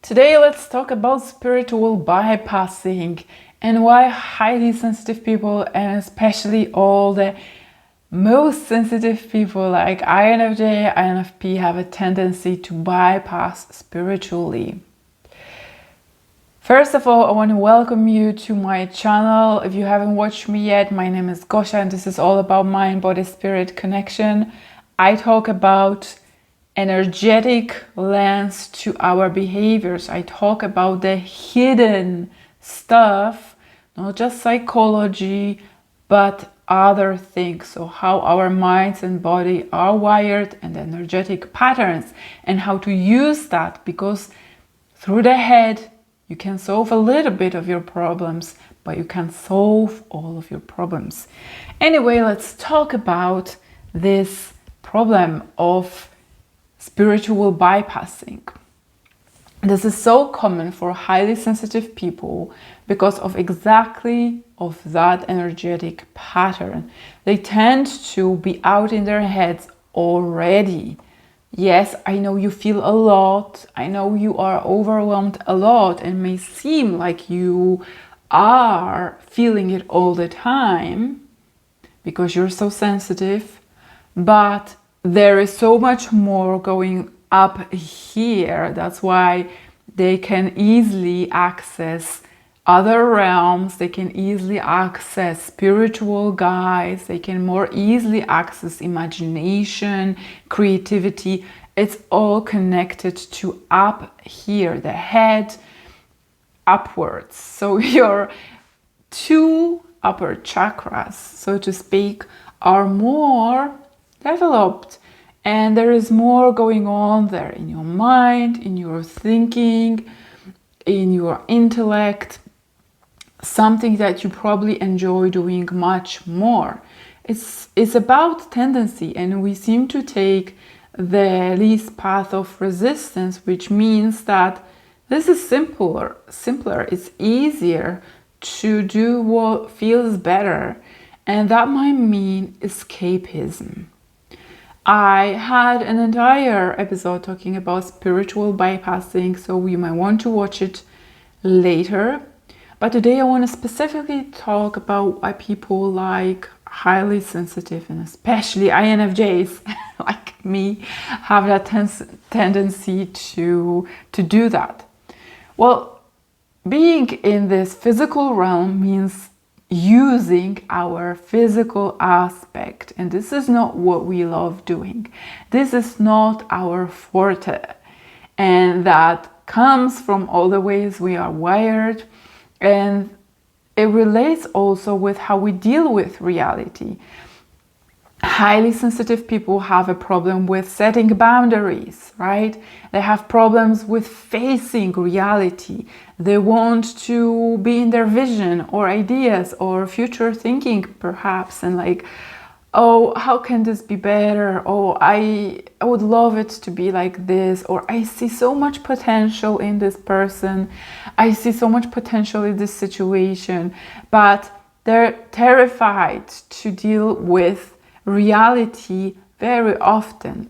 Today let's talk about spiritual bypassing and why highly sensitive people, and especially all the most sensitive people like INFJ, INFP, have a tendency to bypass spiritually. First of all, I want to welcome you to my channel. If you haven't watched me yet, my name is Gosha and this is all about mind, body, spirit connection. I talk about energetic lens to our behaviors. I talk about the hidden stuff, not just psychology, but other things. So how our minds and body are wired and energetic patterns and how to use that, because through the head, you can solve a little bit of your problems, but you can solve all of your problems. Anyway, let's talk about this problem of spiritual bypassing. This is so common for highly sensitive people because of exactly of that energetic pattern. They tend to be out in their heads already. Yes, I know you feel a lot. I know you are overwhelmed a lot and may seem like you are feeling it all the time because you're so sensitive, but there is so much more going up here. That's why they can easily access other realms. They can easily access spiritual guides. They can more easily access imagination, creativity. It's all connected to up here, the head upwards. So your two upper chakras, so to speak, are more developed, and there is more going on there in your mind, in your thinking, in your intellect, something that you probably enjoy doing much more. It's about tendency, and we seem to take the least path of resistance, which means that this is simpler. It's easier to do what feels better, and that might mean escapism. I had an entire episode talking about spiritual bypassing, so you might want to watch it later. But today I want to specifically talk about why people like highly sensitive and especially INFJs like me have that tendency to do that. Well, being in this physical realm means using our physical aspect, and this is not what we love doing. This is not our forte, and that comes from all the ways we are wired, and it relates also with how we deal with reality. Highly sensitive people have a problem with setting boundaries, right? They have problems with facing reality. They want to be in their vision or ideas or future thinking perhaps, and like, oh, how can this be better? Oh, I would love it to be like this, or I see so much potential in this person. I see so much potential in this situation, but they're terrified to deal with reality very often.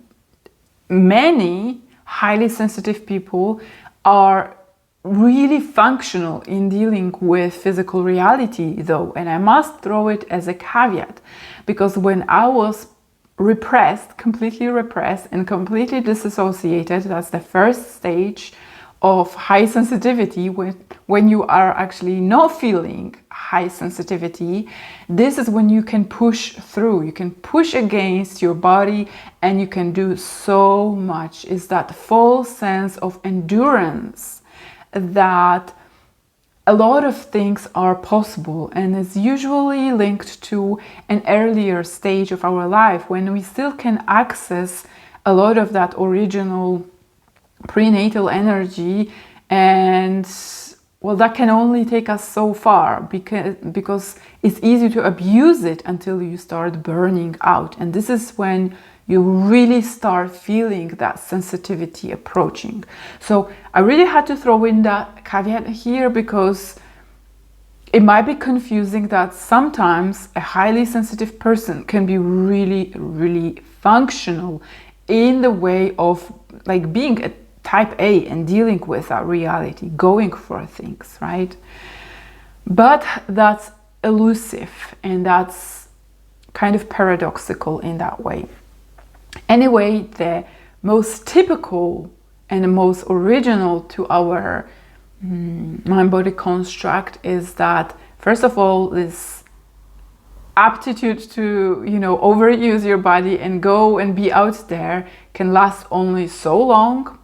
Many highly sensitive people are really functional in dealing with physical reality though, and I must throw it as a caveat, because when I was completely repressed and completely disassociated, that's the first stage of high sensitivity, when you are actually not feeling high sensitivity. This is when you can push through, you can push against your body, and you can do so much. It's that full sense of endurance that a lot of things are possible, and is usually linked to an earlier stage of our life when we still can access a lot of that original prenatal energy. And well, that can only take us so far, because it's easy to abuse it until you start burning out, and this is when you really start feeling that sensitivity approaching. So I really had to throw in that caveat here, because it might be confusing that sometimes a highly sensitive person can be really, really functional in the way of like being a type A and dealing with our reality, going for things, right? But that's elusive, and that's kind of paradoxical in that way. Anyway, the most typical and the most original to our mind-body construct is that, first of all, this aptitude to, overuse your body and go and be out there can last only so long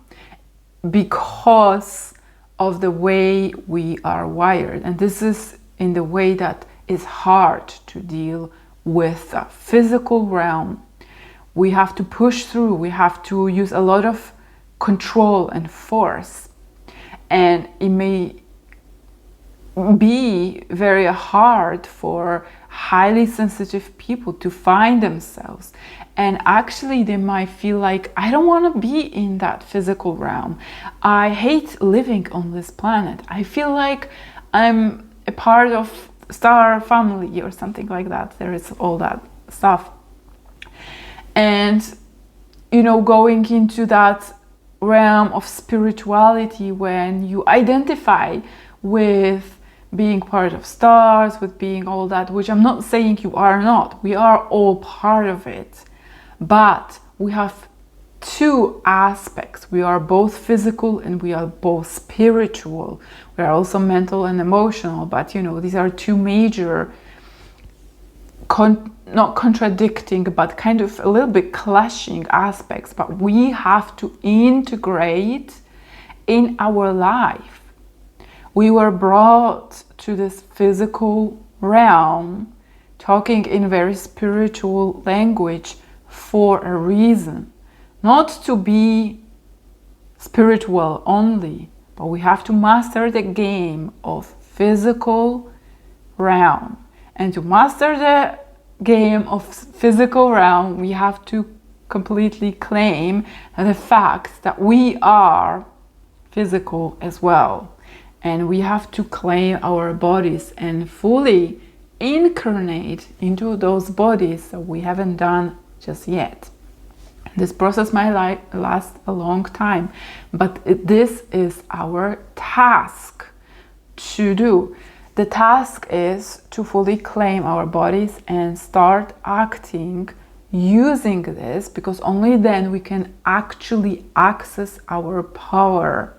because of the way we are wired. And this is in the way that is hard to deal with the physical realm. We have to push through, we have to use a lot of control and force. And it may be very hard for highly sensitive people to find themselves. And actually they might feel like, I don't want to be in that physical realm. I hate living on this planet. I feel like I'm a part of star family or something like that. There is all that stuff. And, going into that realm of spirituality, when you identify with being part of stars, with being all that, which I'm not saying you are not. We are all part of it. But we have two aspects. We are both physical and we are both spiritual. We are also mental and emotional. But, these are two major, not contradicting, but kind of a little bit clashing aspects. But we have to integrate in our life. We were brought to this physical realm, talking in very spiritual language, for a reason. Not to be spiritual only, but we have to master the game of physical realm. And to master the game of physical realm, we have to completely claim the fact that we are physical as well. And we have to claim our bodies and fully incarnate into those bodies that we haven't done just yet. This process might last a long time, but this is our task to do. The task is to fully claim our bodies and start acting using this, because only then we can actually access our power.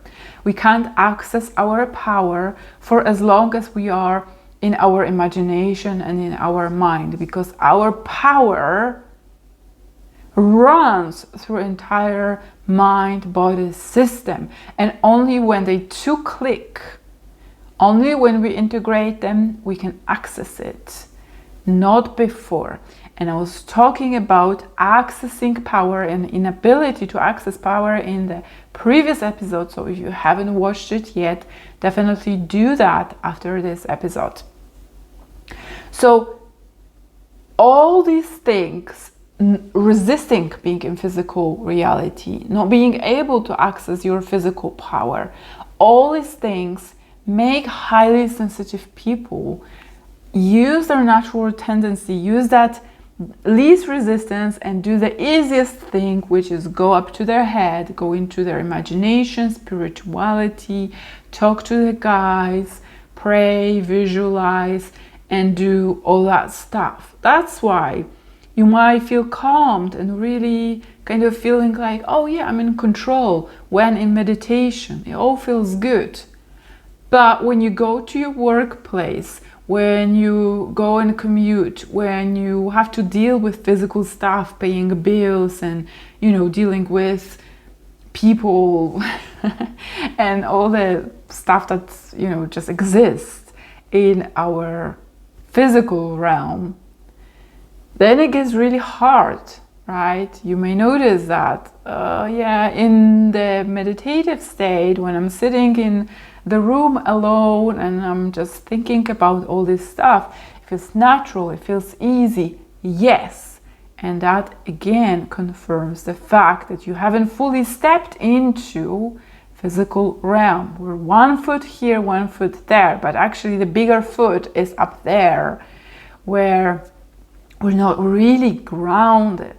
We can't access our power for as long as we are in our imagination and in our mind, because our power runs through entire mind-body system. And only when they two click, only when we integrate them, we can access it, not before. And I was talking about accessing power and inability to access power in the previous episode. So if you haven't watched it yet, definitely do that after this episode. So all these things, resisting being in physical reality, not being able to access your physical power, all these things make highly sensitive people use their natural tendency, use that least resistance and do the easiest thing, which is go up to their head, go into their imagination, spirituality, talk to the guides, pray, visualize, and do all that stuff. That's why you might feel calmed and really kind of feeling like, oh yeah, I'm in control when in meditation. It all feels good. But when you go to your workplace, when you go and commute, when you have to deal with physical stuff, paying bills and, dealing with people and all the stuff that, just exists in our physical realm, then it gets really hard, right? You may notice that, in the meditative state, when I'm sitting in the room alone and I'm just thinking about all this stuff, it feels natural, it feels easy, yes. And that again confirms the fact that you haven't fully stepped into physical realm. We're 1 foot here, 1 foot there, but actually the bigger foot is up there, where we're not really grounded.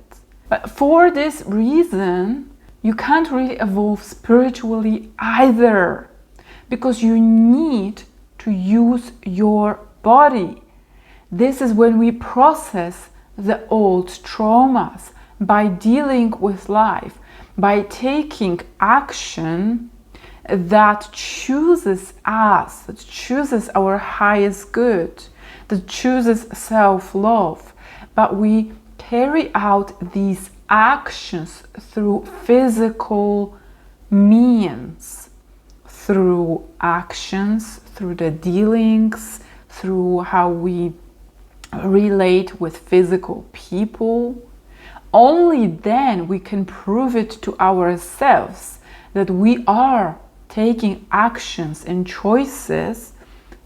But for this reason, you can't really evolve spiritually either, because you need to use your body. This is when we process the old traumas by dealing with life, by taking action that chooses us, that chooses our highest good, that chooses self-love. But we carry out these actions through physical means, through actions, through the dealings, through how we relate with physical people. Only then we can prove it to ourselves that we are taking actions and choices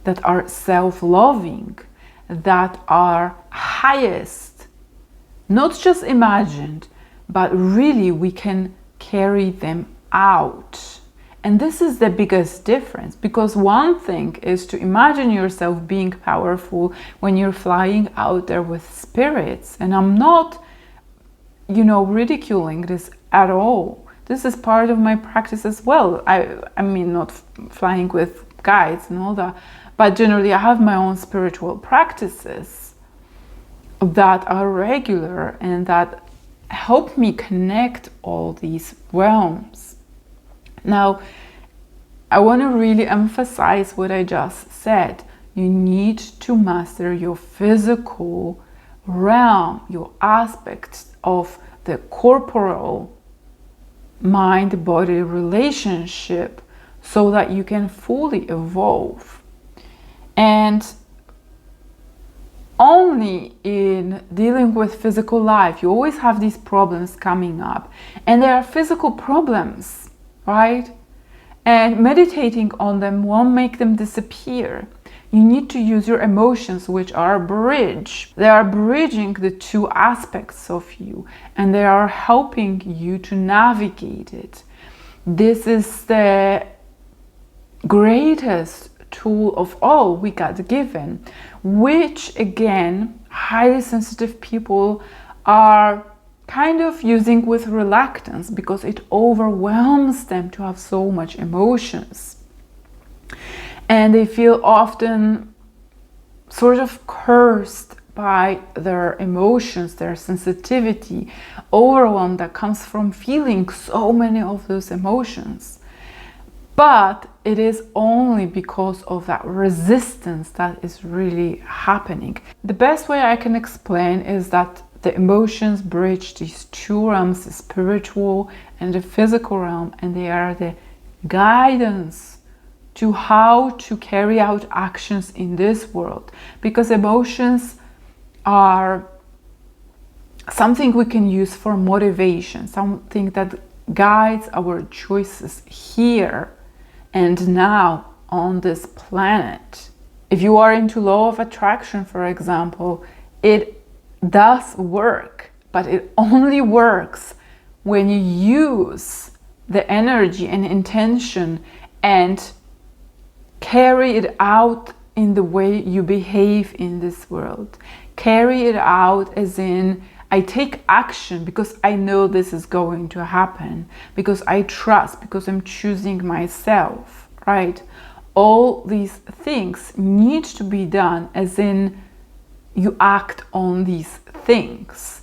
that are self-loving, that are highest, not just imagined, but really we can carry them out. And this is the biggest difference, because one thing is to imagine yourself being powerful when you're flying out there with spirits. And I'm not, ridiculing this at all. This is part of my practice as well. I mean, not flying with guides and all that, but generally I have my own spiritual practices that are regular and that help me connect all these realms. Now, I want to really emphasize what I just said. You need to master your physical realm, your aspects of the corporal mind-body relationship, so that you can fully evolve. And only in dealing with physical life, you always have these problems coming up, and there are physical problems, right? And meditating on them won't make them disappear. You need to use your emotions, which are a bridge. They are bridging the two aspects of you, and they are helping you to navigate it. This is the greatest tool of all we got given, which again, highly sensitive people are kind of using with reluctance, because it overwhelms them to have so much emotions. And they feel often sort of cursed by their emotions, their sensitivity, overwhelm that comes from feeling so many of those emotions. But it is only because of that resistance that is really happening. The best way I can explain is that the emotions bridge these two realms, the spiritual and the physical realm, and they are the guidance to how to carry out actions in this world. Because emotions are something we can use for motivation, something that guides our choices here and now on this planet. If you are into law of attraction, for example, it does work, but it only works when you use the energy and intention and carry it out in the way you behave in this world. Carry it out as in, I take action because I know this is going to happen, because I trust, because I'm choosing myself, right? All these things need to be done as in you act on these things.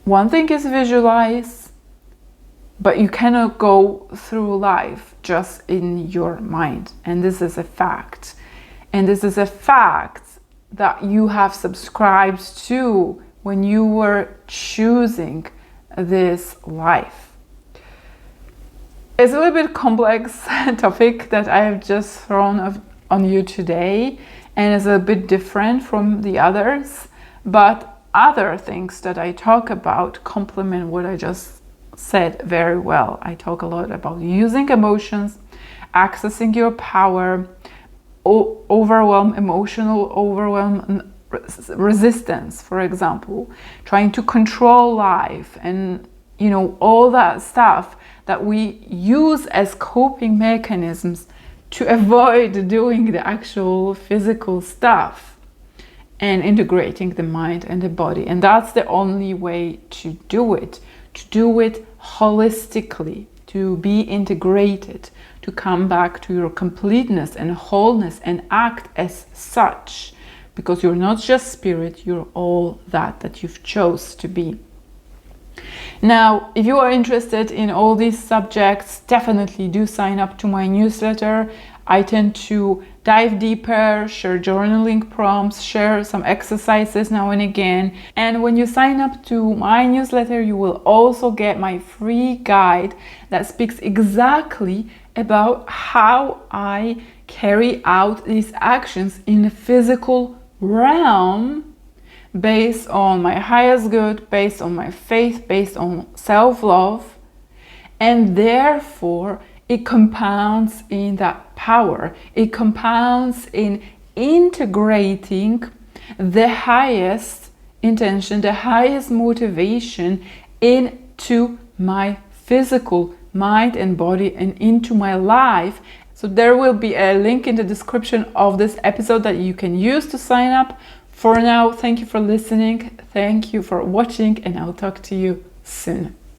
One thing is visualize, but you cannot go through life just in your mind. And this is a fact. And this is a fact that you have subscribed to when you were choosing this life. It's a little bit complex topic that I have just thrown on you today, and it's a bit different from the others, but other things that I talk about complement what I just said very well. I talk a lot about using emotions, accessing your power, emotional overwhelm, resistance, for example, trying to control life, and all that stuff that we use as coping mechanisms to avoid doing the actual physical stuff, and integrating the mind and the body. And that's the only way to do it holistically, to be integrated, to come back to your completeness and wholeness and act as such, because you're not just spirit, you're all that you've chose to be. Now, if you are interested in all these subjects, definitely do sign up to my newsletter. I tend to dive deeper, share journaling prompts, share some exercises now and again. And when you sign up to my newsletter, you will also get my free guide that speaks exactly about how I carry out these actions in the physical realm, based on my highest good, based on my faith, based on self-love, and therefore it compounds in that power. It compounds in integrating the highest intention, the highest motivation into my physical mind and body and into my life. So there will be a link in the description of this episode that you can use to sign up. For now, thank you for listening, thank you for watching, and I'll talk to you soon.